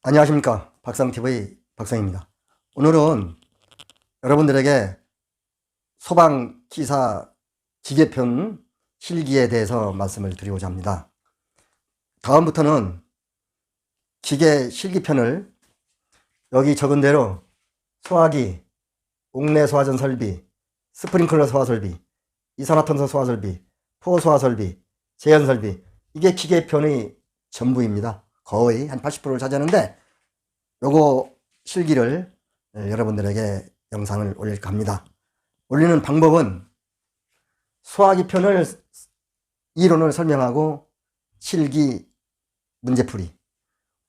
안녕하십니까. 박상TV 박상입니다. 오늘은 여러분들에게 소방기사 기계편 실기에 대해서 말씀을 드리고자 합니다. 다음부터는 기계 실기편을 여기 적은 대로 소화기, 옥내 소화전 설비, 스프링클러 소화 설비, 이산화탄소 소화 설비, 포 소화 설비, 제연 설비, 이게 기계편의 전부입니다. 거의 한 80%를 차지하는데 요거 실기를 여러분들에게 영상을 올릴까 합니다. 올리는 방법은 소화기 편을 이론을 설명하고 실기 문제풀이,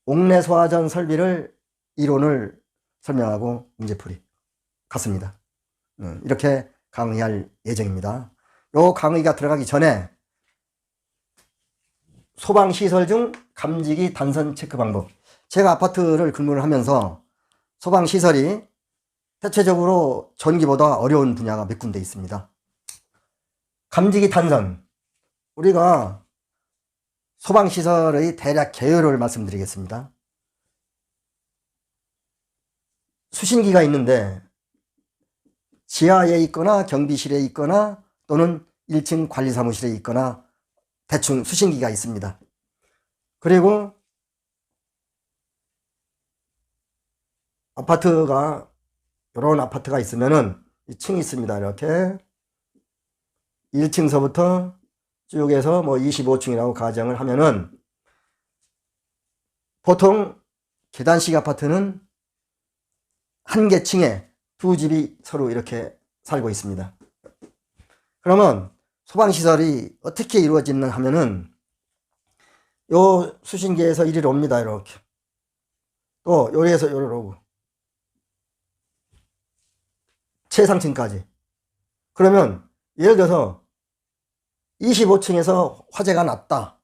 옥내 소화전 설비를 이론을 설명하고 문제풀이 같습니다. 이렇게 강의할 예정입니다. 요 강의가 들어가기 전에 소방시설 중 감지기 단선 체크 방법. 제가 아파트를 근무를 하면서 소방시설이 대체적으로 전기보다 어려운 분야가 몇 군데 있습니다. 감지기 단선. 우리가 소방시설의 대략 개요를 말씀드리겠습니다. 수신기가 있는데 지하에 있거나 경비실에 있거나 또는 1층 관리사무실에 있거나 대충 수신기가 있습니다. 그리고 아파트가 이런 아파트가 있으면은 층이 있습니다. 이렇게 1층서부터 쭉 해서 뭐 25층이라고 가정을 하면은 보통 계단식 아파트는 한 개 층에 두 집이 서로 이렇게 살고 있습니다. 그러면 소방시설이 어떻게 이루어지나 하면은 요 수신기에서 이리로 옵니다. 이렇게. 또 요리에서 요리로 오고. 최상층까지. 그러면 예를 들어서 25층에서 화재가 났다.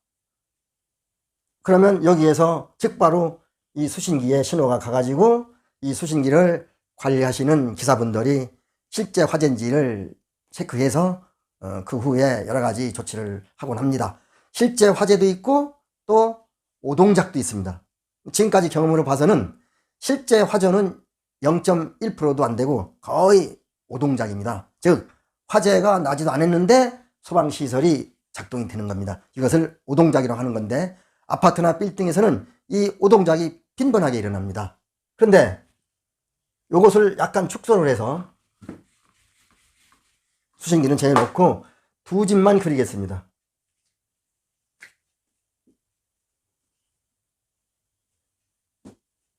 그러면 여기에서 즉바로 이 수신기에 신호가 가가지고 이 수신기를 관리하시는 기사분들이 실제 화재인지를 체크해서 그 후에 여러 가지 조치를 하곤 합니다. 실제 화재도 있고 또 오동작도 있습니다. 지금까지 경험으로 봐서는 실제 화재는 0.1%도 안 되고 거의 오동작입니다. 즉 화재가 나지도 않았는데 소방시설이 작동이 되는 겁니다. 이것을 오동작이라고 하는 건데 아파트나 빌딩에서는 이 오동작이 빈번하게 일어납니다. 그런데 이것을 약간 축소를 해서 수신기는 제일 놓고 두 집만 그리겠습니다.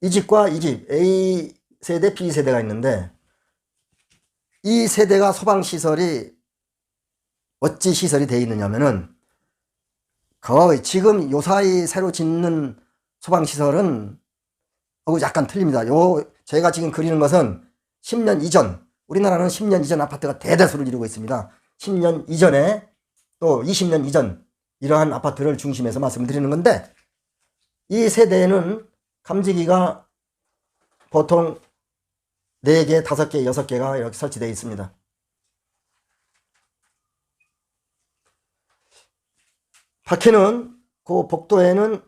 이 집과 이 집 A세대, B세대가 있는데 이 세대가 소방시설이 어찌 시설이 되어 있느냐면은 거의 지금 요사이 새로 짓는 소방시설은 약간 틀립니다. 제가 지금 그리는 것은 10년 이전, 우리나라는 10년 이전 아파트가 대다수를 이루고 있습니다. 10년 이전에 또 20년 이전 이러한 아파트를 중심해서 말씀을 드리는 건데 이 세대에는 감지기가 보통 4개, 5개, 6개가 이렇게 설치되어 있습니다. 밖에는 그 복도에는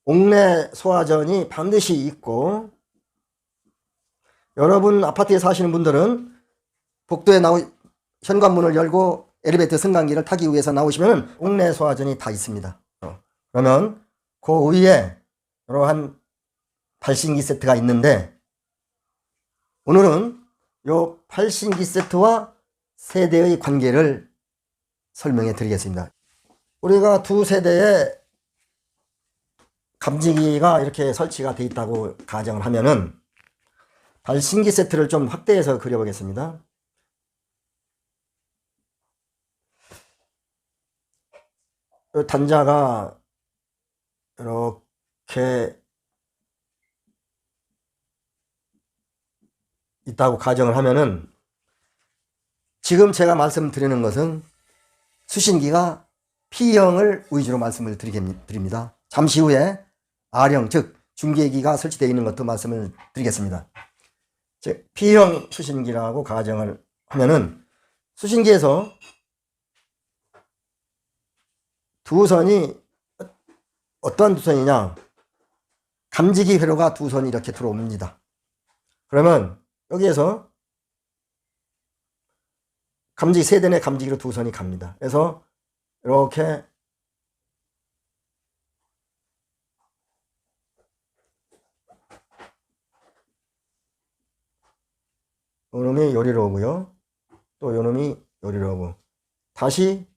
옥내 소화전이 반드시 있고 여러분 아파트에 사시는 분들은 복도에 현관문을 열고 엘리베이터 승강기를 타기 위해서 나오시면 옥내 소화전이 다 있습니다. 그러면 그 위에 이러한 발신기 세트가 있는데 오늘은 이 발신기 세트와 세대의 관계를 설명해 드리겠습니다. 우리가 두 세대의 감지기가 이렇게 설치가 되어 있다고 가정을 하면은 발신기 세트를 좀 확대해서 그려보겠습니다. 이 단자가 이렇게 있다고 가정을 하면은 지금 제가 말씀드리는 것은 수신기가 P형을 위주로 말씀을 드립니다. 잠시 후에 R형, 즉 중계기가 설치되어 있는 것도 말씀을 드리겠습니다. 즉 P형 수신기라고 가정을 하면은 수신기에서 두 선이 어떤 두 선이냐? 감지기 회로가 두 선이 이렇게 들어옵니다. 그러면 여기에서 감지기 세대내 감지기로 두 선이 갑니다. 그래서 이렇게 요놈이 요리로 오고요. 또 요놈이 요리로 오고 다시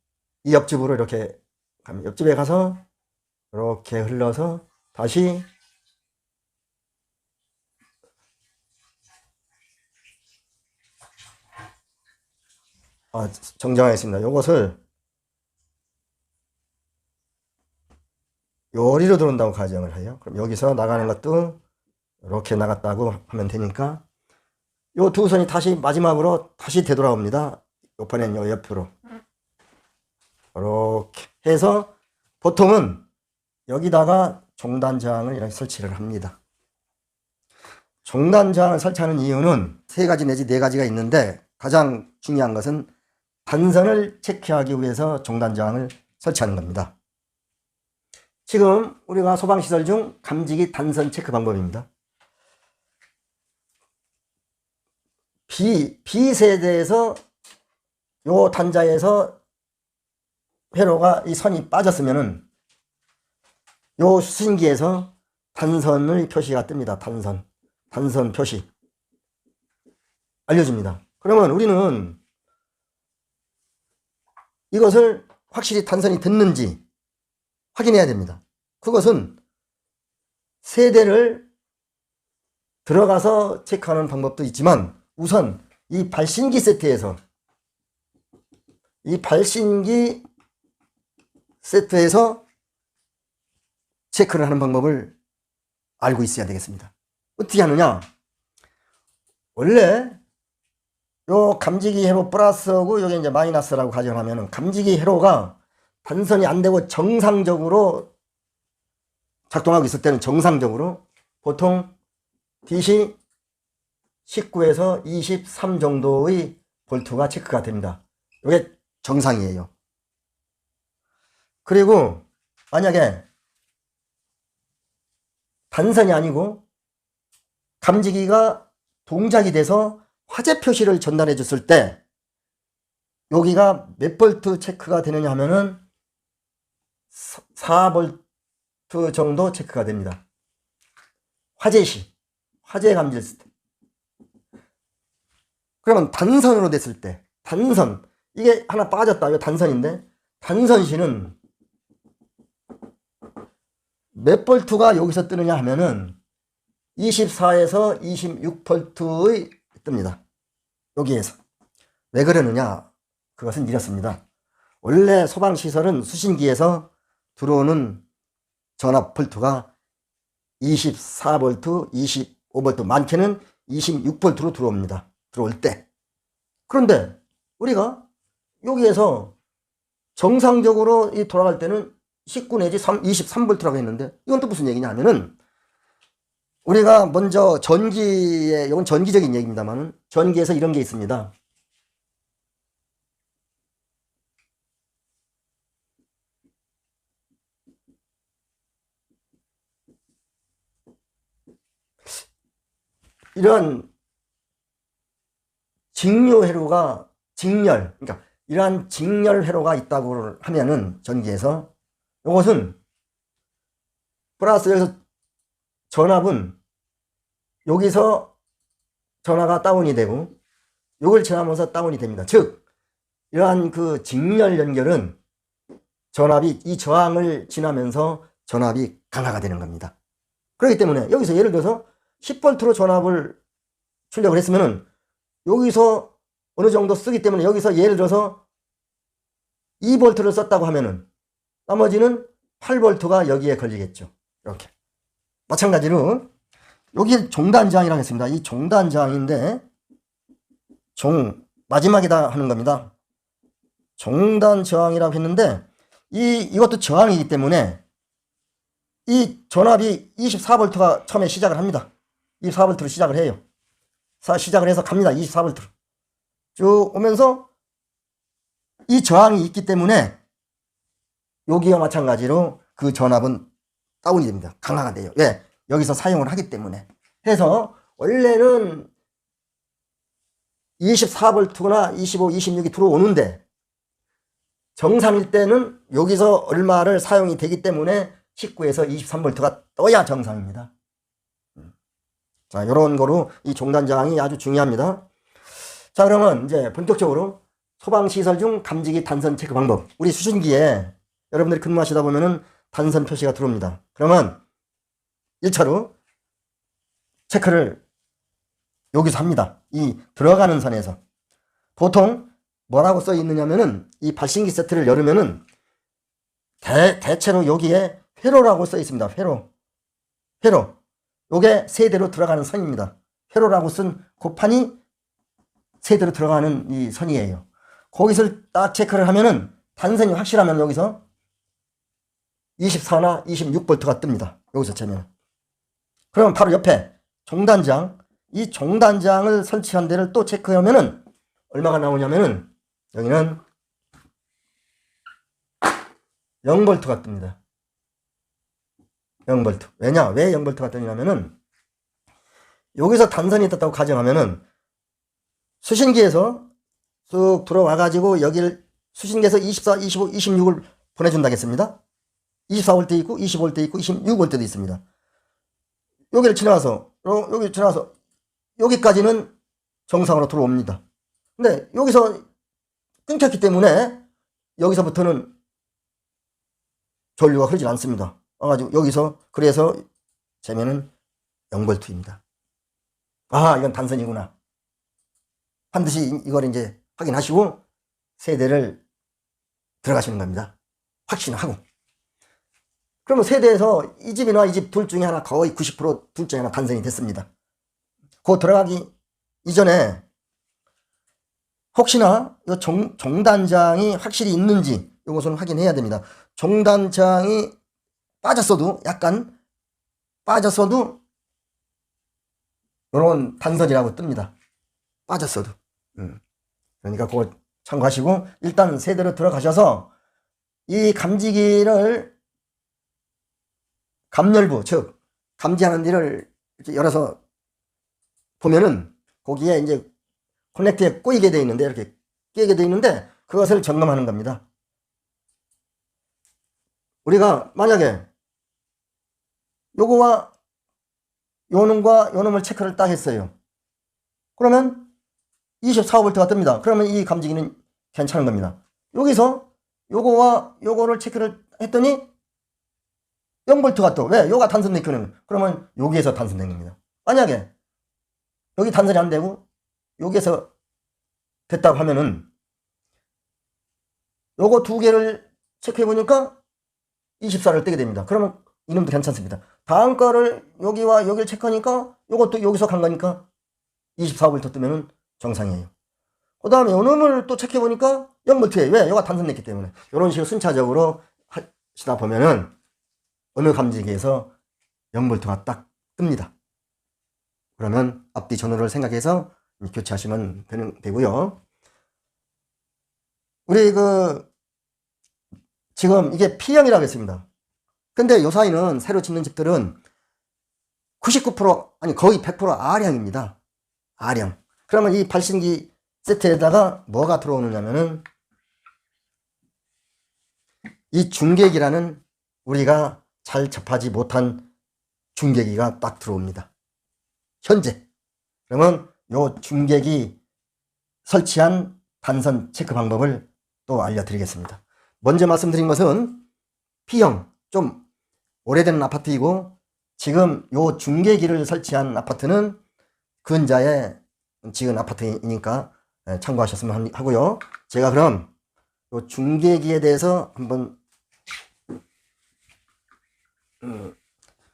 이 옆집으로 이렇게 갑니다. 옆집에 가서 이렇게 흘러서 다시 정정하겠습니다. 요것을 요리로 들어온다고 가정을 해요. 그럼 여기서 나가는 것도 이렇게 나갔다고 하면 되니까 요 두 선이 다시 마지막으로 다시 되돌아옵니다. 요번엔 요 옆으로 이렇게 해서 보통은 여기다가 종단 저항을 이렇게 설치를 합니다. 종단 저항을 설치하는 이유는 세 가지 내지 네 가지가 있는데 가장 중요한 것은 단선을 체크하기 위해서 종단 저항을 설치하는 겁니다. 지금 우리가 소방시설 중 감지기 단선 체크 방법입니다. B세대에서 요 단자에서 회로가 이 선이 빠졌으면은 요 수신기에서 단선의 표시가 뜹니다. 단선 표시 알려줍니다. 그러면 우리는 이것을 확실히 단선이 됐는지 확인해야 됩니다. 그것은 세대를 들어가서 체크하는 방법도 있지만 우선 이 발신기 세트에서 체크를 하는 방법을 알고 있어야 되겠습니다. 어떻게 하느냐? 원래 요 감지기 회로 플러스하고 요게 이제 마이너스라고 가정하면은 감지기 회로가 단선이 안 되고 정상적으로 작동하고 있을 때는 정상적으로 보통 DC 19에서 23 정도의 볼트가 체크가 됩니다. 이게 정상이에요. 그리고 만약에 단선이 아니고 감지기가 동작이 돼서 화재 표시를 전달해 줬을 때 여기가 몇 볼트 체크가 되느냐 하면은 4볼트 정도 체크가 됩니다. 화재 감지했을 때. 그러면 단선으로 됐을 때, 이게 하나 빠졌다. 이거 단선인데, 단선시는 몇 볼트가 여기서 뜨느냐 하면은 24에서 26볼트의 뜹니다. 여기에서. 왜 그러느냐? 그것은 이렇습니다. 원래 소방시설은 수신기에서 들어오는 전압 볼트가 24볼트, 25볼트, 많게는 26볼트로 들어옵니다. 들어올 때. 그런데 우리가 여기에서 정상적으로 돌아갈 때는 19 내지 23볼트라고 했는데 이건 또 무슨 얘기냐 하면은 우리가 먼저 이건 전기적인 얘기입니다만은 전기에서 이런 게 있습니다. 이런 그러니까 이러한 직렬 회로가 있다고 하면은 전기에서 이것은 플러스 여기서 전압은 여기서 전화가 다운이 되고 이걸 지나면서 다운이 됩니다. 즉 이러한 그 직렬 연결은 전압이 이 저항을 지나면서 전압이 강화가 되는 겁니다. 그렇기 때문에 여기서 예를 들어서 10볼트로 전압을 출력을 했으면은 여기서 어느 정도 쓰기 때문에 여기서 예를 들어서 2볼트를 썼다고 하면은 나머지는 8볼트가 여기에 걸리겠죠. 이렇게. 마찬가지로 여기 종단 저항이라고 했습니다. 이 종단 저항인데 마지막에다 하는 겁니다. 종단 저항이라고 했는데 이것도 저항이기 때문에 이 전압이 24볼트가 처음에 시작을 합니다. 24볼트로 시작을 해요. 시작을 해서 갑니다. 24볼트로. 쭉 오면서 이 저항이 있기 때문에 여기와 마찬가지로 그 전압은 다운이 됩니다. 강화가 돼요. 왜? 여기서 사용을 하기 때문에. 해서 원래는 24V나 25, 26이 들어오는데 정상일 때는 여기서 얼마를 사용이 되기 때문에 19에서 23V가 떠야 정상입니다. 자, 이런 거로 이 종단장이 아주 중요합니다. 자, 그러면 이제 본격적으로 소방시설 중 감지기 단선 체크 방법. 우리 수신기에 여러분들이 근무하시다 보면은 단선 표시가 들어옵니다. 그러면 1차로 체크를 여기서 합니다. 이 들어가는 선에서. 보통 뭐라고 써 있느냐면은 이 발신기 세트를 열으면은 대체로 여기에 회로라고 써 있습니다. 회로. 요게 세대로 들어가는 선입니다. 회로라고 쓴 곱판이 세대로 들어가는 이 선이에요. 거기서 딱 체크를 하면은 단선이 확실하면 여기서 24나 26V가 뜹니다. 여기서 재면. 그러면 바로 옆에 종단장, 이 종단장을 설치한 데를 또 체크하면은 얼마가 나오냐면은 여기는 0V가 뜹니다. 0V. 왜냐? 왜 0V가 뜨냐면은 여기서 단선이 떴다고 가정하면은 수신기에서 쑥 들어와가지고 여기를 수신기에서 24, 25, 26을 보내준다겠습니다. 24V 있고 25V 있고 26V도 있습니다. 여기를 지나서 여기 지나서 여기까지는 정상으로 들어옵니다. 근데 여기서 끊겼기 때문에 여기서부터는 전류가 흐르지 않습니다. 와가지고 여기서 그래서 재면은 0V입니다. 아, 이건 단선이구나. 반드시 이걸 이제 확인하시고 세대를 들어가시는 겁니다. 확신하고. 그러면 세대에서 이 집이나 이 집 둘 중에 하나, 거의 90%둘 중에 하나 단선이 됐습니다. 그 들어가기 이전에 혹시나 이 종단장이 확실히 있는지 이것은 확인해야 됩니다. 종단장이 빠졌어도 약간 빠졌어도 이런 단선이라고 뜹니다. 빠졌어도. 그러니까 그걸 참고하시고 일단 세대로 들어가셔서 이 감지기를 감열부, 즉 감지하는 데를 이렇게 열어서 보면은 거기에 이제 커넥트에 꼬이게 되어 있는데 이렇게 끼게 되어 있는데 그것을 점검하는 겁니다. 우리가 만약에 요거와 요놈과 요놈을 체크를 딱 했어요. 그러면 24V가 뜹니다. 그러면 이 감지기는 괜찮은 겁니다. 여기서 요거와 요거를 체크를 했더니 0V가 또. 왜? 요가 단선된 거는. 그러면 여기에서 단선된 겁니다. 만약에 여기 단선이 안 되고 여기에서 됐다고 하면은 요거 두 개를 체크해 보니까 24를 뜨게 됩니다. 그러면 이놈도 괜찮습니다. 다음 거를 여기와 여기를 체크하니까 요것도 여기서 간 거니까 24V 뜨면은 정상이에요. 그 다음에 요놈을 또 체크해 보니까 0V에. 왜? 요가 단선됐기 때문에. 이런 식으로 순차적으로 하시다 보면은 어느 감지기에서 0V가 딱 뜹니다. 그러면 앞뒤 전후를 생각해서 교체하시면 되고요. 우리 지금 이게 P형이라고 했습니다. 근데 요 사이는 새로 짓는 집들은 99% 아니 거의 100% R형입니다. R형. 그러면 이 발신기 세트에다가 뭐가 들어오느냐면은 이 중계기라는 우리가 잘 접하지 못한 중계기가 딱 들어옵니다. 현재. 그러면 요 중계기 설치한 단선 체크 방법을 또 알려드리겠습니다. 먼저 말씀드린 것은 P형, 좀 오래된 아파트이고 지금 요 중계기를 설치한 아파트는 근자에 지은 아파트이니까 참고하셨으면 하고요. 제가 그럼 요 중계기에 대해서 한번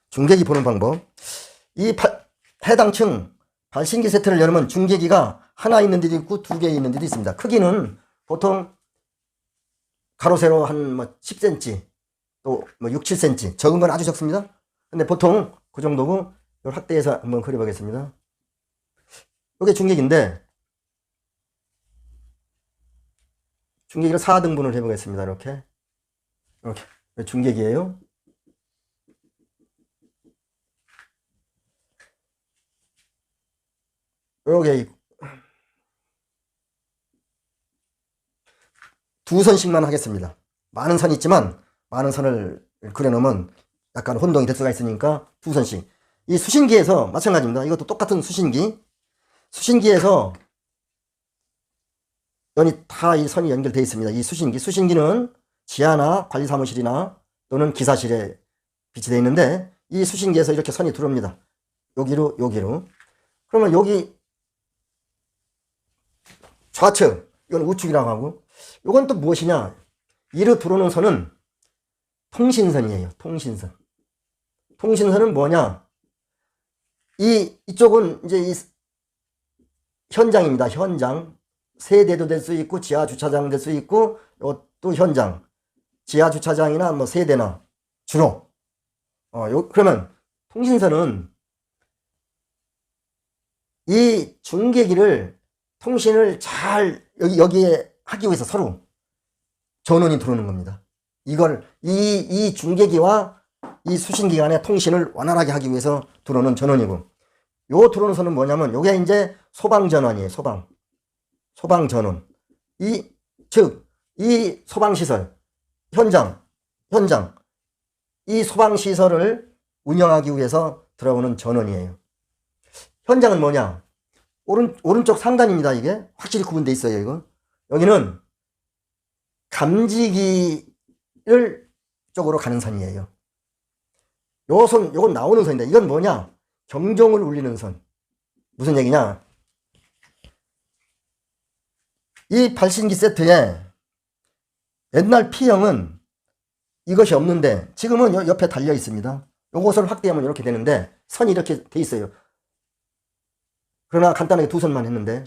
중계기 보는 방법. 이 해당 층 발신기 세트를 열으면 중계기가 하나 있는 데도 있고 두 개 있는 데도 있습니다. 크기는 보통 가로 세로 한 10cm 또 6, 7cm, 적은 건 아주 적습니다. 근데 보통 그 정도고 이걸 확대해서 한번 그려보겠습니다. 이게 중계기인데 중계기를 4등분을 해보겠습니다. 이렇게 이렇게 중계기예요. 요게 두 선씩만 하겠습니다. 많은 선이 있지만 많은 선을 그려놓으면 약간 혼동이 될 수가 있으니까 두 선씩. 이 수신기에서 마찬가지입니다. 이것도 똑같은 수신기. 수신기에서 연이 다 이 선이 연결되어 있습니다. 이 수신기. 수신기는 지하나 관리사무실이나 또는 기사실에 비치되어 있는데 이 수신기에서 이렇게 선이 들어옵니다. 여기로 여기로. 그러면 여기 좌측, 이건 우측이라고 하고, 이건 또 무엇이냐? 이로 들어오는 선은 통신선이에요. 통신선. 통신선은 뭐냐? 이쪽은 이제 이 현장입니다. 현장. 세대도 될 수 있고, 지하 주차장 될 수 있고, 또 현장. 지하 주차장이나 뭐 세대나, 주로. 그러면 통신선은 이 중계기를 통신을 잘 여기에 하기 위해서 서로 전원이 들어오는 겁니다. 이걸 이 중계기와 이 수신기 간의 통신을 원활하게 하기 위해서 들어오는 전원이고, 요 들어오는 선은 뭐냐면 요게 이제 소방 전원이에요. 소방 전원. 즉 이 소방 시설 현장 이 소방 시설을 운영하기 위해서 들어오는 전원이에요. 현장은 뭐냐? 오른쪽 상단입니다. 이게 확실히 구분되어 있어요. 이거 여기는 감지기를 쪽으로 가는 선이에요. 요건 나오는 선인데 이건 뭐냐? 경종을 울리는 선. 무슨 얘기냐? 이 발신기 세트에 옛날 P형은 이것이 없는데 지금은 옆에 달려 있습니다. 요것을 확대하면 이렇게 되는데 선이 이렇게 돼 있어요. 그러나 간단하게 두 선만 했는데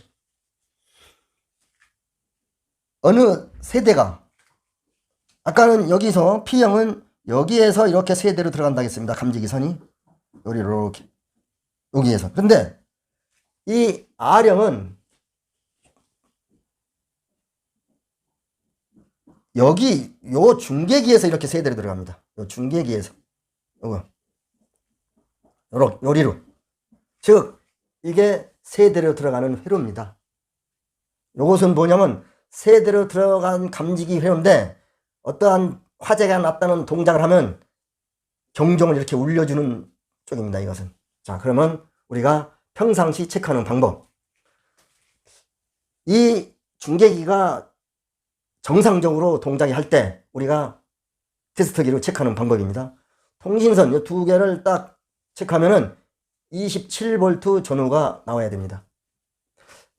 어느 세대가 아까는 여기서 P형은 여기에서 이렇게 세대로 들어간다 했습니다. 감지기 선이 이렇게 여기에서. 그런데 이 R형은 여기 요 중계기에서 이렇게 세대로 들어갑니다. 요 중계기에서 요리로. 즉 이게 세대로 들어가는 회로입니다. 요것은 뭐냐면 세대로 들어간 감지기 회로인데 어떠한 화재가 났다는 동작을 하면 경종을 이렇게 울려주는 쪽입니다. 이것은. 자, 그러면 우리가 평상시 체크하는 방법. 이 중계기가 정상적으로 동작이 할 때 우리가 테스트기로 체크하는 방법입니다. 통신선 이 두 개를 딱 체크하면은 27V 전후가 나와야 됩니다.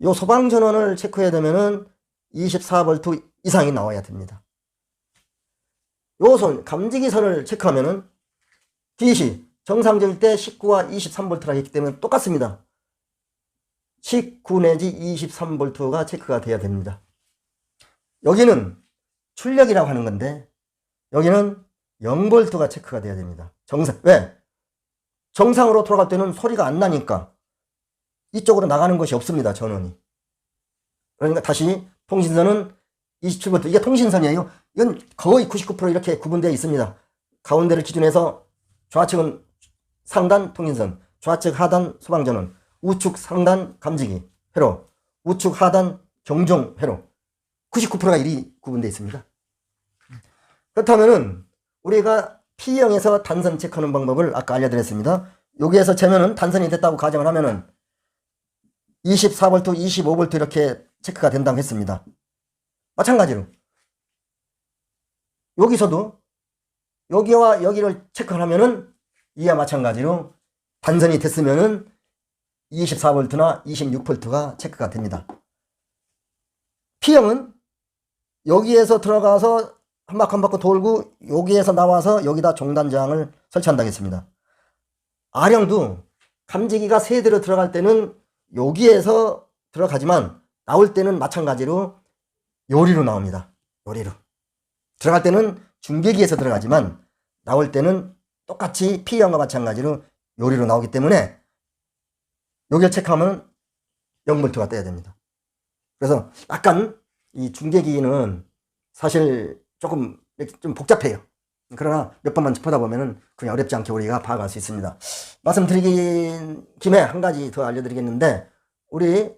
이 소방 전원을 체크해야 되면은 24V 이상이 나와야 됩니다. 요 선, 감지기 선을 체크하면은 DC 정상적일 때 19와 23V라 했기 때문에 똑같습니다. 19 내지 23V가 체크가 돼야 됩니다. 여기는 출력이라고 하는 건데 여기는 0V가 체크가 돼야 됩니다. 왜? 정상으로 돌아갈 때는 소리가 안 나니까 이쪽으로 나가는 것이 없습니다. 전원이. 그러니까 다시 통신선은 27V. 이게 통신선이에요. 이건 거의 99% 이렇게 구분되어 있습니다. 가운데를 기준해서 좌측은 상단 통신선, 좌측 하단 소방전원, 우측 상단 감지기 회로, 우측 하단 경종 회로. 99%가 이리 구분되어 있습니다. 그렇다면은 우리가 P형에서 단선 체크하는 방법을 아까 알려드렸습니다. 여기에서 재면은 단선이 됐다고 가정을 하면은 24V, 25V 이렇게 체크가 된다고 했습니다. 마찬가지로 여기서도 여기와 여기를 체크하면은 이와 마찬가지로 단선이 됐으면은 24V나 26V가 체크가 됩니다. P형은 여기에서 들어가서 한 바퀴 한 바퀴 돌고 여기에서 나와서 여기다 종단장을 설치한다고 했습니다. R형도 감지기가 세대로 들어갈 때는 여기에서 들어가지만 나올 때는 마찬가지로 요리로 나옵니다. 요리로. 들어갈 때는 중계기에서 들어가지만 나올 때는 똑같이 P형과 마찬가지로 요리로 나오기 때문에 여기를 체크하면 0V가 떠야 됩니다. 그래서 약간 이 중계기는 사실 조금 이렇게 좀 복잡해요. 그러나 몇 번만 짚어다 보면은 그냥 어렵지 않게 우리가 파악할 수 있습니다. 말씀드리긴 김에 한 가지 더 알려드리겠는데, 우리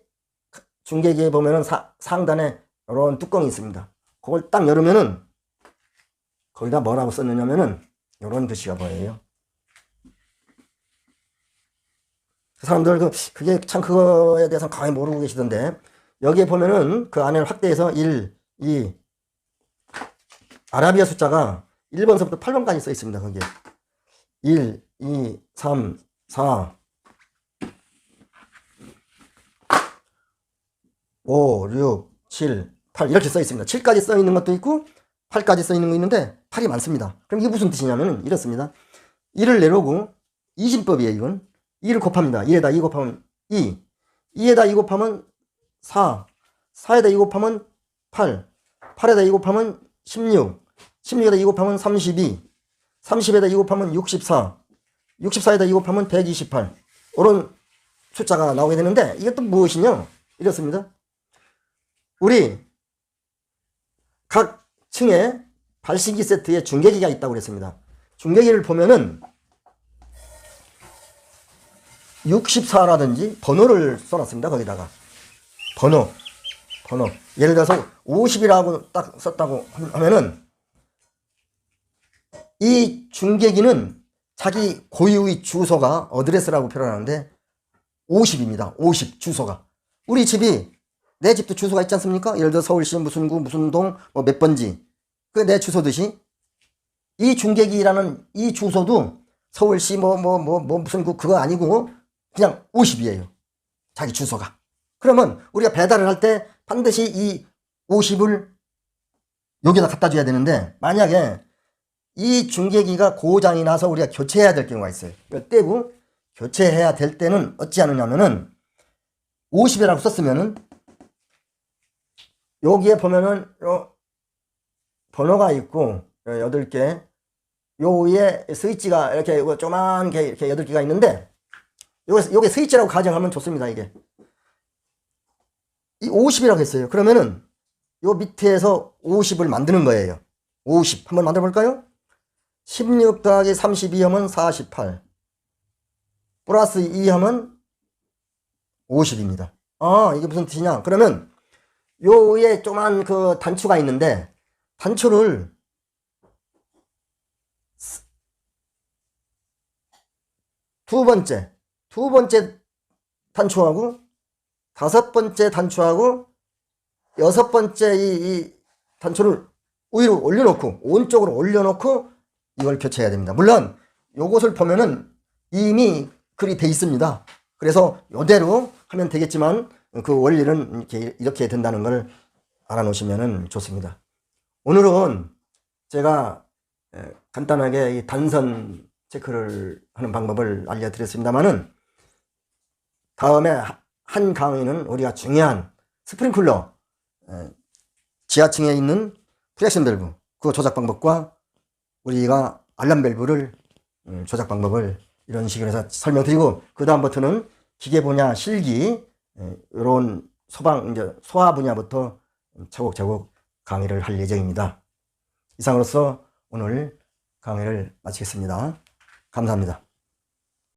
중계기에 보면은 상단에 이런 뚜껑이 있습니다. 그걸 딱 열으면은 거기다 뭐라고 썼느냐면은 이런 글씨가 보여요. 사람들 그게 참 그거에 대해서 거의 모르고 계시던데, 여기에 보면은 그 안을 확대해서 1, 2, 아라비아 숫자가 1번서부터 8번까지 써 있습니다. 거기에 1, 2, 3, 4, 5, 6, 7, 8 이렇게 써 있습니다. 7까지 써 있는 것도 있고 8까지 써 있는 거 있는데 8이 많습니다. 그럼 이게 무슨 뜻이냐면 이렇습니다. 1을 내려고 이진법이에요. 이건 2를 곱합니다. 2에다 2 곱하면 2, 2에다 2 곱하면 4, 4에다 2 곱하면 8, 8에다 2 곱하면 16, 16에다 2 곱하면 32, 30에다 2 곱하면 64, 64에다 2 곱하면 128 이런 숫자가 나오게 되는데, 이게 또 무엇이냐? 이렇습니다. 우리 각 층에 발신기 세트에 중계기가 있다고 그랬습니다. 중계기를 보면은 64라든지 번호를 써놨습니다. 거기다가 번호 예를 들어서 50이라고 딱 썼다고 하면은 이 중계기는 자기 고유의 주소가 어드레스라고 표현하는데 50입니다. 50 주소가. 우리 집이, 내 집도 주소가 있지 않습니까? 예를 들어 서울시 무슨 구 무슨 동 뭐 몇 번지, 그 내 주소듯이 이 중계기라는 이 주소도 서울시 무슨 구 그거 아니고 그냥 50이에요. 자기 주소가. 그러면 우리가 배달을 할 때 반드시 이 50을 여기다 갖다 줘야 되는데, 만약에 이 중계기가 고장이 나서 우리가 교체해야 될 경우가 있어요. 이걸 떼고 교체해야 될 때는 어찌 하느냐면은 50이라고 썼으면은 여기에 보면은 번호가 있고 8개, 요 위에 스위치가 이렇게 조만게 이렇게 8개가 있는데, 요게 스위치라고 가정하면 좋습니다. 이게 이 50이라고 했어요. 그러면은 요 밑에서 50을 만드는 거예요. 50 한번 만들어 볼까요? 16 더하기 32 하면 48 플러스 2 하면 50입니다. 아, 이게 무슨 뜻이냐? 그러면 요 위에 조그만 그 단추가 있는데, 단추를 두 번째 단추하고 5번째 단추하고 6번째 이 단추를 위로 올려놓고, 오른쪽으로 올려놓고 이걸 교체해야 됩니다. 물론 요것을 보면은 이미 글이 돼 있습니다. 그래서 요대로 하면 되겠지만 그 원리는 이렇게 된다는 걸 알아놓으시면 좋습니다. 오늘은 제가 간단하게 이 단선 체크를 하는 방법을 알려드렸습니다만은, 다음에 한 강의는 우리가 중요한 스프링클러 지하층에 있는 프렉션 밸브 그 조작 방법과 우리가 알람 밸브를 조작 방법을 이런 식으로 해서 설명드리고, 그 다음부터는 기계 분야, 실기 이런 소화 분야부터 차곡차곡 강의를 할 예정입니다. 이상으로서 오늘 강의를 마치겠습니다. 감사합니다.